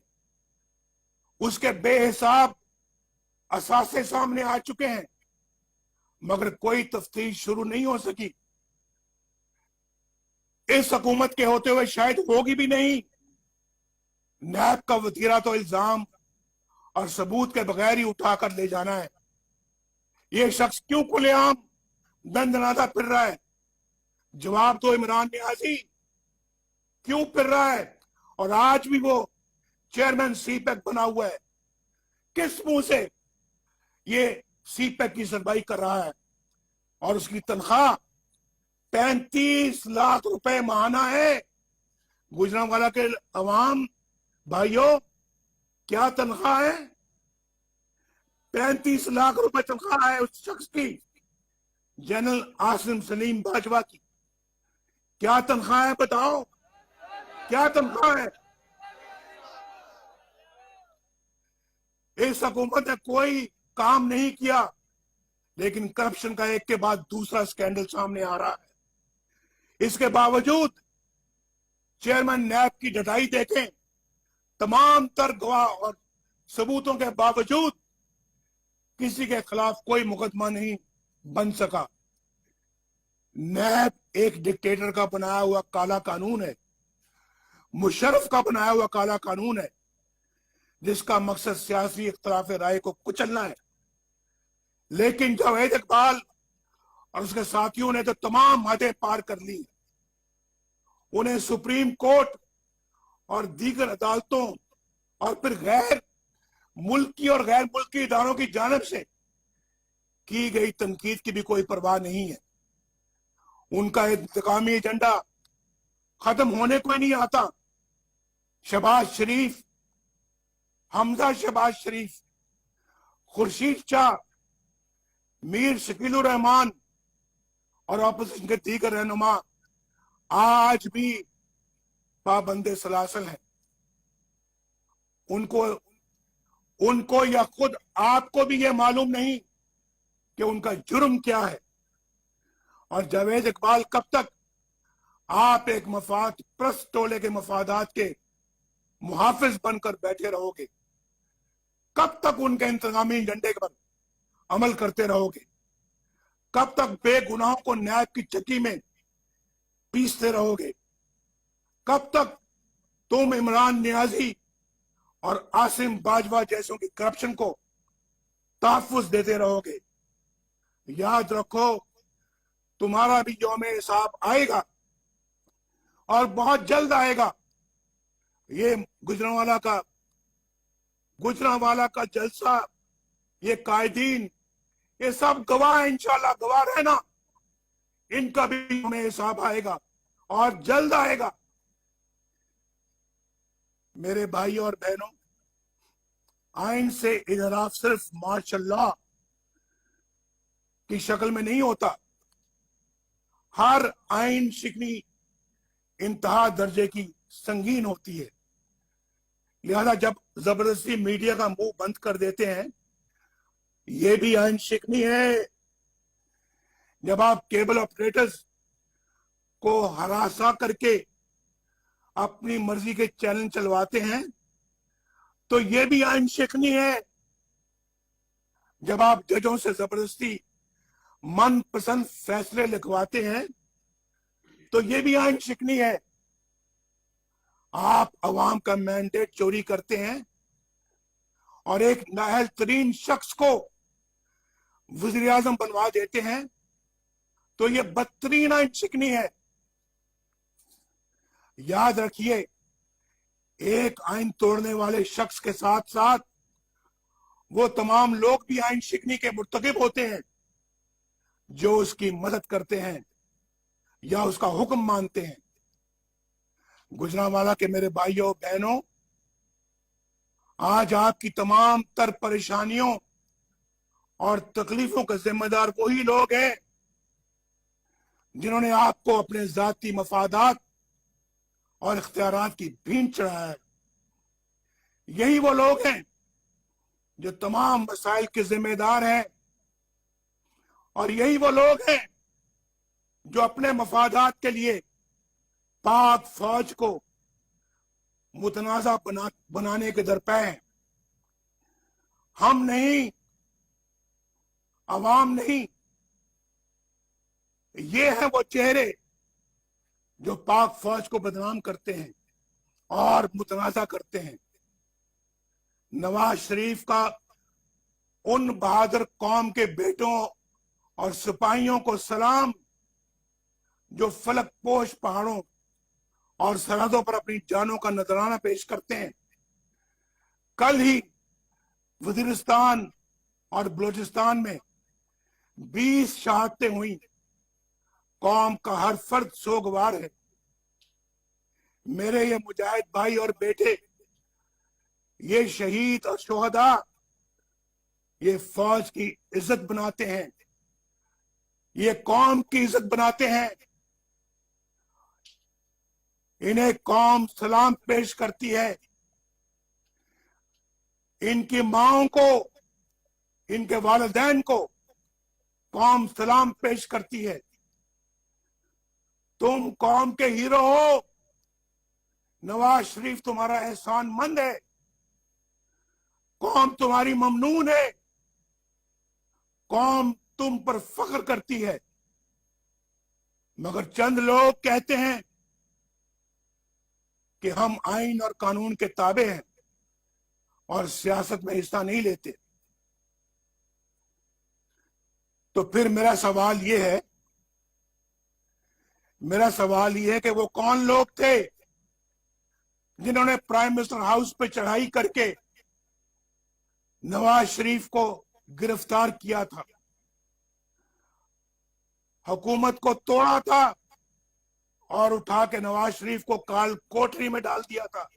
उसके बेहिसाब असासे सामने आ चुके हैं, मगर कोई तफ्तीश शुरू नहीं हो सकी। इस हुकूमत के होते हुए शायद होगी भी नहीं। नैब का वतीरा तो इल्जाम और सबूत के बगैर ही उठाकर ले जाना है। ये शख्स क्यों खुलेआम दंदनाता फिर रहा है? जवाब तो इमरान नियाजी, क्यों फिर रहा है? और आज भी वो चेयरमैन सीपैक बना हुआ है। किस मुंह से ये सीपैक की सरमाई कर रहा है? और उसकी तनख्वाह 35 लाख रुपए माहाना है। गुजरांवाला के अवाम भाइयों, क्या तनख्वाह है? 35 लाख रुपए तनख्वाह है उस शख्स की, जनरल आसिम सलीम बाजवा की। क्या तनख्वाह है बताओ, क्या तनख्वाह है? इस हुकूमत ने कोई काम नहीं किया, लेकिन करप्शन का एक के बाद दूसरा स्कैंडल सामने आ रहा है। इसके बावजूद चेयरमैन नैब की डटाई देखें, तमाम तर गवाह और सबूतों के बावजूद किसी के खिलाफ कोई मुकदमा नहीं बन सका। नैब एक डिक्टेटर का बनाया हुआ काला कानून है। मुशर्रफ का बनाया हुआ काला कानून है, जिसका मकसद सियासी इख्तिलाफ राय को कुचलना है। लेकिन जावेद इकबाल और उसके साथियों ने तो तमाम हदें पार कर ली। उन्हें सुप्रीम कोर्ट और दीगर अदालतों और फिर गैर मुल्की और गैर मुल्की इदारों की जानिब से की गई तनकीद की भी कोई परवाह नहीं है। उनका इंतकामी एजेंडा खत्म होने को ही नहीं आता। शहबाज शरीफ, हमजा शहबाज शरीफ, खुर्शीद शाह, मीर शकीलुर रहमान और ऑपोजिशन के दीगर रहनुमा आज भी पाबंदे सलासल हैं। उनको या खुद आपको भी यह मालूम नहीं कि उनका जुर्म क्या है। और जावेद इकबाल, कब तक आप एक मफाद प्रस्त टोले के मफादात के मुहाफिज बनकर बैठे रहोगे? कब तक उनके इंतजामी एजेंडे पर अमल करते रहोगे? कब तक बेगुनाहों को न्याय की चक्की में पीसते रहोगे? कब तक तुम इमरान नियाजी और आसिम बाजवा जैसों की करप्शन को तहफ्फुज देते रहोगे? याद रखो, तुम्हारा भी यौम हिसाब आएगा और बहुत जल्द आएगा। ये गुजरांवाला का जलसा, ये कायदीन, ये सब गवाह, इंशाल्लाह गवाह रहना, इनका भी यौम हिसाब आएगा और जल्द आएगा। मेरे भाई और बहनों, आइन से इजराफ सिर्फ माशाल्लाह की शक्ल में नहीं होता। हर आइन शिकनी इंतहा दर्जे की संगीन होती है। लिहाजा जब जबरदस्ती मीडिया का मुंह बंद कर देते हैं, ये भी आइन शिकनी है। जब आप केबल ऑपरेटर्स को हरासा करके अपनी मर्जी के चैनल चलवाते हैं, तो ये भी आइन शिकनी है। जब आप जजों से जबरदस्ती मनपसंद फैसले लिखवाते हैं, तो ये भी आइन शिकनी है। आप अवाम का मैंडेट चोरी करते हैं और एक नाअहल तरीन शख्स को वज़ीर आज़म बनवा देते हैं, तो ये बदतरीन आइन शिकनी है। याद रखिए, एक आइन तोड़ने वाले शख्स के साथ साथ वो तमाम लोग भी आइन शिकनी के मुर्तकिब होते हैं जो उसकी मदद करते हैं या उसका हुक्म मानते हैं। गुजरांवाला के मेरे भाइयों बहनों, आज आपकी तमाम तर परेशानियों और तकलीफों का जिम्मेदार वही लोग हैं जिन्होंने आपको अपने जाती मफादात और इख्तियारात की भींट चढ़ाया है। यही वो लोग हैं जो तमाम मसाइल के जिम्मेदार हैं, और यही वो लोग हैं जो अपने मफादात के लिए पाक फौज को मुतनाज़ा बनाने के दरपे हैं। हम नहीं, अवाम नहीं, ये हैं वो चेहरे जो पाक फौज को बदनाम करते हैं और मुतनाज़ा करते हैं। नवाज शरीफ का उन बहादुर कौम के बेटों और सिपाहियों को सलाम जो फलक पोश पहाड़ों और सरहदों पर अपनी जानों का नजराना पेश करते हैं। कल ही वजीरिस्तान और बलूचिस्तान में 20 शहादतें हुई। कौम का हर फर्द सोगवार है। मेरे ये मुजाहिद भाई और बेटे, ये शहीद और शोहदा, ये फौज की इज्जत बनाते हैं, ये कौम की इज्जत बनाते हैं। इन्हें कौम सलाम पेश करती है। इनकी माओं को, इनके वालिदैन को कौम सलाम पेश करती है। तुम कौम के हीरो हो। नवाज शरीफ तुम्हारा एहसान मंद है। कौम तुम्हारी ममनून है। कौम तुम पर फख्र करती है। मगर चंद लोग कहते हैं कि हम आइन और कानून के ताबे हैं और सियासत में हिस्सा नहीं लेते, तो फिर मेरा सवाल ये है कि वो कौन लोग थे जिन्होंने प्राइम मिनिस्टर हाउस पे चढ़ाई करके नवाज शरीफ को गिरफ्तार किया था, हुकूमत को तोड़ा था और उठा के नवाज शरीफ को काल कोठरी में डाल दिया था।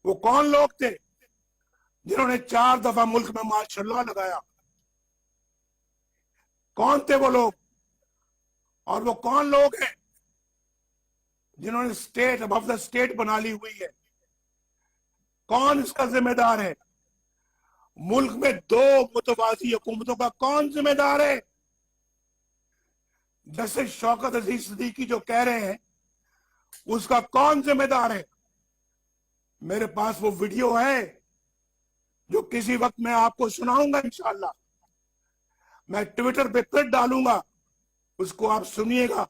वो कौन लोग थे जिन्होंने 4 दफा मुल्क में मार्शल लगाया? कौन थे वो लोग? और वो कौन लोग हैं जिन्होंने स्टेट अबव द स्टेट बना ली हुई है? कौन इसका जिम्मेदार है? मुल्क में 2 मुतवाज़ी हुकूमतों का कौन जिम्मेदार है? जैसे शौकत अजीज सिद्दीकी जो कह रहे हैं, उसका कौन जिम्मेदार है? मेरे पास वो वीडियो है जो किसी वक्त मैं आपको सुनाऊंगा इंशाल्लाह। मैं ट्विटर पे फिर डालूंगा, उसको आप सुनिएगा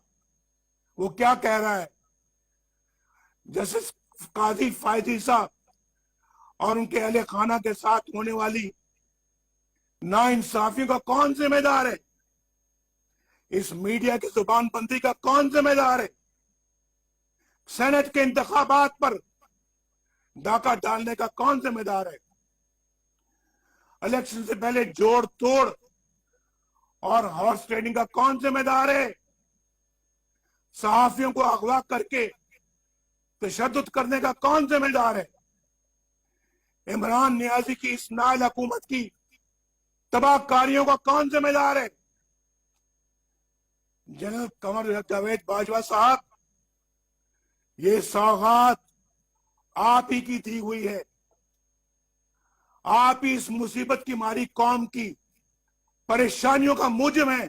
वो क्या कह रहा है। जैसे काजी फायदी साहब और उनके अहले खाना के साथ होने वाली नाइंसाफियों का कौन जिम्मेदार है? इस मीडिया की जुबानबंदी का कौन जिम्मेदार है? सेनेट के इंतखाबात पर डाका डालने का कौन जिम्मेदार है? इलेक्शन से पहले जोड़ तोड़ और हॉर्स ट्रेडिंग का कौन जिम्मेदार है? सहाफियों को अगवा करके तशद्दुद करने का कौन जिम्मेदार है? इमरान नियाजी की इस नाइल हुकूमत की तबाहकारियों का कौन जिम्मेदार है? जनरल कमर जावेद बाजवा साहब, ये सौगात आप ही की दी हुई है। आप ही इस मुसीबत की मारी कौम की परेशानियों का मूजिब है।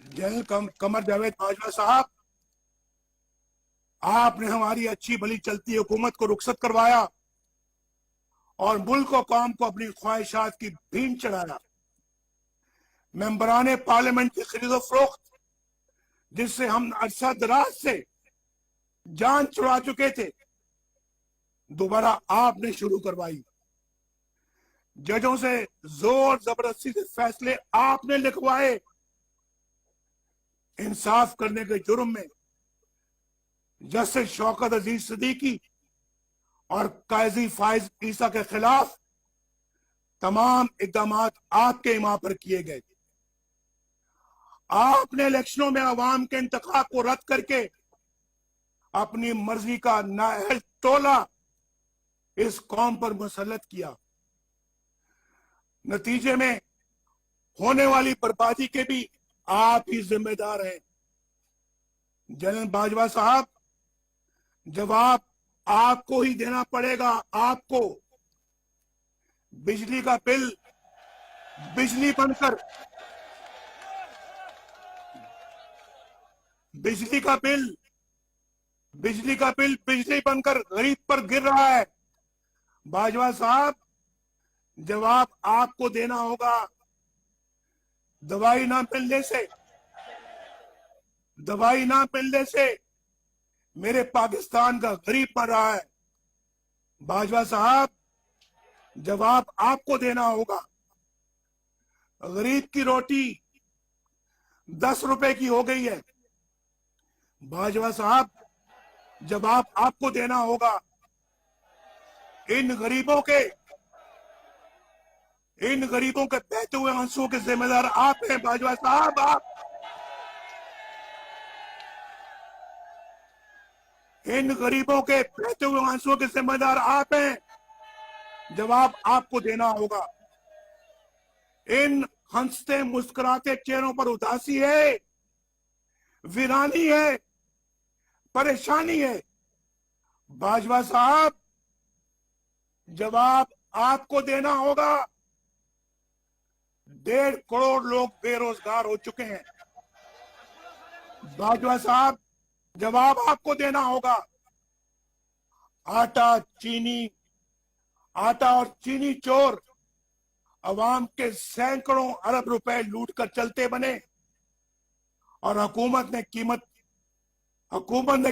जनरल कमर जावेद बाजवा साहब, आपने हमारी अच्छी भली चलती हुकूमत को रुखसत करवाया और मुल्क और कौम को अपनी ख्वाहिशात की भीन चढ़ाया। मेंबरान पार्लियामेंट की खरीदो फरोख्त, जिससे हम अरसा दराज से जान छुड़ा चुके थे, दोबारा आपने शुरू करवाई। जजों से जोर जबरदस्ती से फैसले आपने लिखवाए। इंसाफ करने के जुर्म में जस्टिस शौकत अजीज सिद्दीकी और काजी फाइज ईसा के खिलाफ तमाम इकदाम आपके इमाम पर किए गए। आपने इलेक्शनों में अवाम के इंतखाब को रद्द करके अपनी मर्जी का नाअहल टोला इस कौम पर मुसल्लत किया। नतीजे में होने वाली बर्बादी के भी आप ही जिम्मेदार हैं। जनरल बाजवा साहब, जवाब आपको ही देना पड़ेगा। आपको बिजली का बिल बिजली बनकर बिजली बनकर गरीब पर गिर रहा है। बाजवा साहब, जवाब आपको देना होगा। दवाई ना मिलने से मेरे पाकिस्तान का गरीब मर रहा है। बाजवा साहब, जवाब आपको देना होगा। गरीब की रोटी 10 रुपए की हो गई है। बाजवा साहब, जवाब आपको देना होगा। इन गरीबों के बहते हुए आंसुओं के जिम्मेदार आप हैं। बाजवा साहब, आप इन गरीबों के बहते हुए आंसुओं के जिम्मेदार आप हैं। जवाब आपको देना होगा। इन हंसते मुस्कुराते चेहरों पर उदासी है, वीरानी है, परेशानी है। बाजवा साहब, जवाब आपको देना होगा। 1.5 करोड़ लोग बेरोजगार हो चुके हैं। बाजवा साहब, जवाब आपको देना होगा। आटा चीनी, आटा और चीनी चोर अवाम के सैकड़ों अरब रुपए लूट कर चलते बने और हुकूमत ने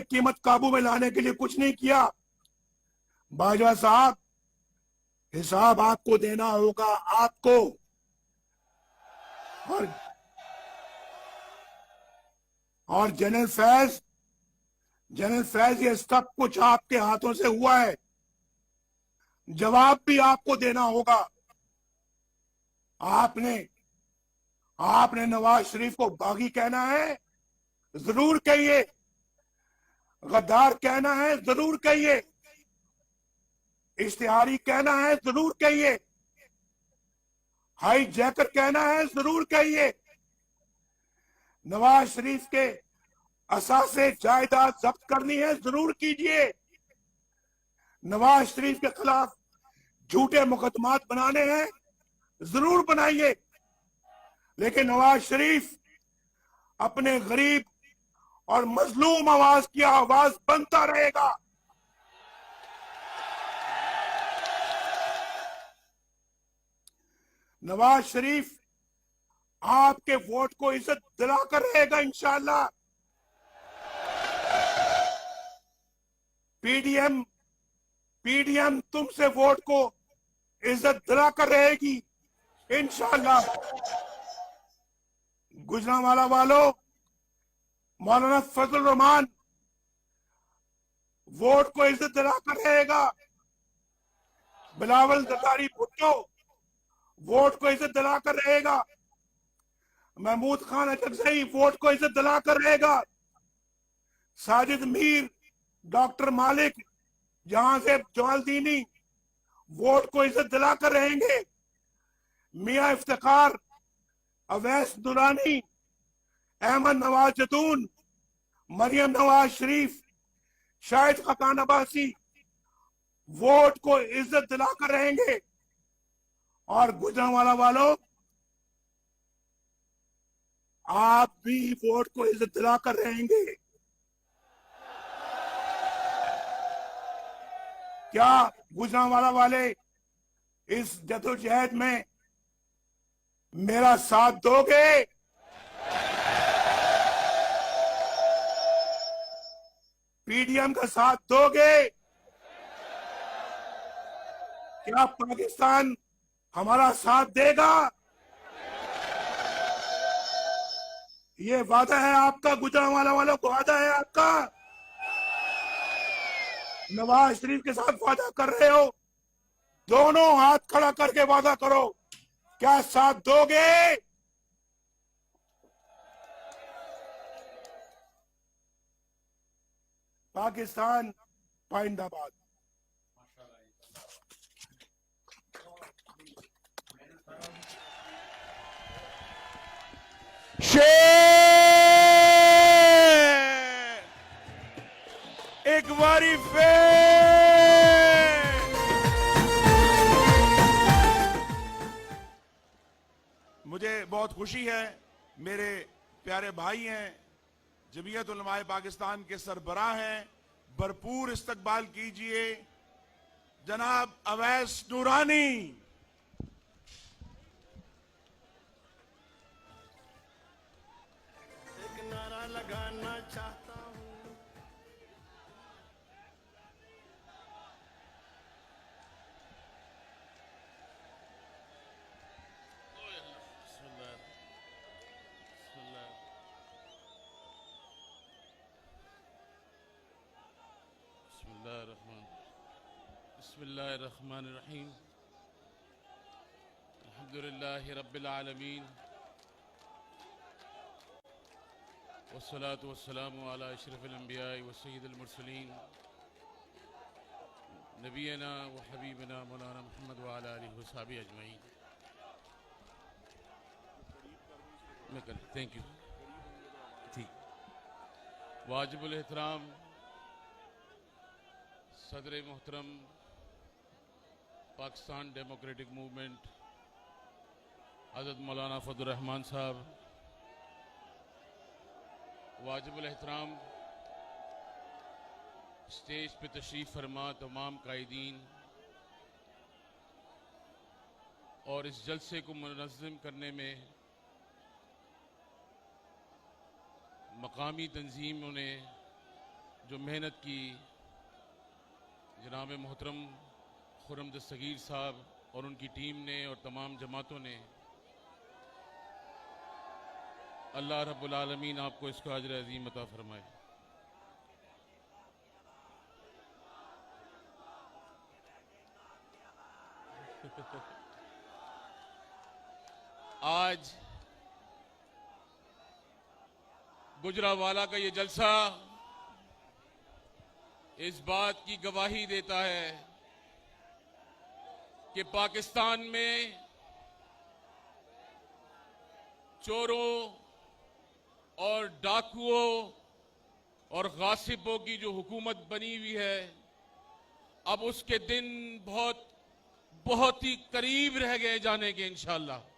कीमत काबू में लाने के लिए कुछ नहीं किया। बाजवा साहब, हिसाब आपको देना होगा, आपको। और और जनरल फैज, ये सब कुछ आपके हाथों से हुआ है, जवाब भी आपको देना होगा। आपने आपने नवाज शरीफ को बागी कहना है, जरूर कहिए। गद्दार कहना है, जरूर कहिए। इश्तिहारी कहना है, जरूर कहिए। हाई जैकर कहना है, जरूर कहिए। नवाज शरीफ के असासे जायदाद जब्त करनी है, जरूर कीजिए। नवाज शरीफ के खिलाफ झूठे मुकदमात बनाने हैं, जरूर बनाइए। लेकिन नवाज शरीफ अपने गरीब और मजलूम आवाज की आवाज बनता रहेगा। नवाज शरीफ आपके वोट को इज्जत दिलाकर रहेगा, इंशाअल्लाह। पीडीएम तुमसे वोट को इज्जत दिलाकर रहेगी, इंशाअल्लाह। गुजरांवाला वालों, मौलाना फजल रहमान वोट को इज्जत दिलाकर रहेगा। बिलावल जरदारी भुट्टो वोट को इज्जत दिलाकर रहेगा। महमूद खान अचकजई वोट को इज्जत दिलाकर रहेगा। साजिद मीर, डॉक्टर मालिक, जहां से जमालदीनी वोट को इज्जत दिलाकर रहेंगे। मियां इफ्तिखार, अवैस दुरानी, अहमद नवाज जतून, मरियम नवाज शरीफ, शाहिद खकान अब्बासी वोट को इज्जत दिलाकर रहेंगे। और गुजरांवाला वालों, आप भी वोट को इज्जत दिलाकर रहेंगे। क्या गुजरांवाला वाले इस जदोजहद में मेरा साथ दोगे? पीडीएम का साथ दोगे? क्या पाकिस्तान हमारा साथ देगा? ये वादा है आपका, गुजरांवाला वालों को वादा है आपका। नवाज शरीफ के साथ वादा कर रहे हो, दोनों हाथ खड़ा करके वादा करो, क्या साथ दोगे? पाकिस्तान पाइंदाबाद। एक बारी फिर मुझे बहुत खुशी है, मेरे प्यारे भाई हैं, जमीयत उलमाए पाकिस्तान के सरबराह हैं, भरपूर इस्तकबाल कीजिए जनाब अवैस नूरानी। एक नारा लगाना चाहता हूं, बिस्मिल्लाहिर्रहमानिर्रहीम। अल्हम्दुलिल्लाहि रब्बिल आलमीन वस्सलातु वस्सलामु अला अशरफिल अंबिया व सय्यिदिल मुरसलीन नबीना व हबीबना मौलाना मुहम्मद व अला आलिहि व सहाबिहि अजमईन। Thank you. ठीक। वाजिबुल एहतराम सदर मोहतरम पाकिस्तान डेमोक्रेटिक मूवमेंट हज़रत मौलाना फजल रहमान साहब, वाजिबुल एहतराम स्टेज पे तशरीफ फरमा तमाम कायदीन और इस जलसे को मुनज़्ज़म करने में मकामी तंजीमों ने जो मेहनत की, जनाब मोहतरम खुर्रम दस्तगीर साहब और उनकी टीम ने और तमाम जमातों ने, अल्लाह रब्बुल आलमीन आपको इसका अजर अज़ीम अता फरमाए। आज गुजरावाला का ये जलसा इस बात की गवाही देता है कि पाकिस्तान में चोरों और डाकुओं और गासिबों की जो हुकूमत बनी हुई है, अब उसके दिन बहुत बहुत ही करीब रह गए जाने के इंशाअल्लाह।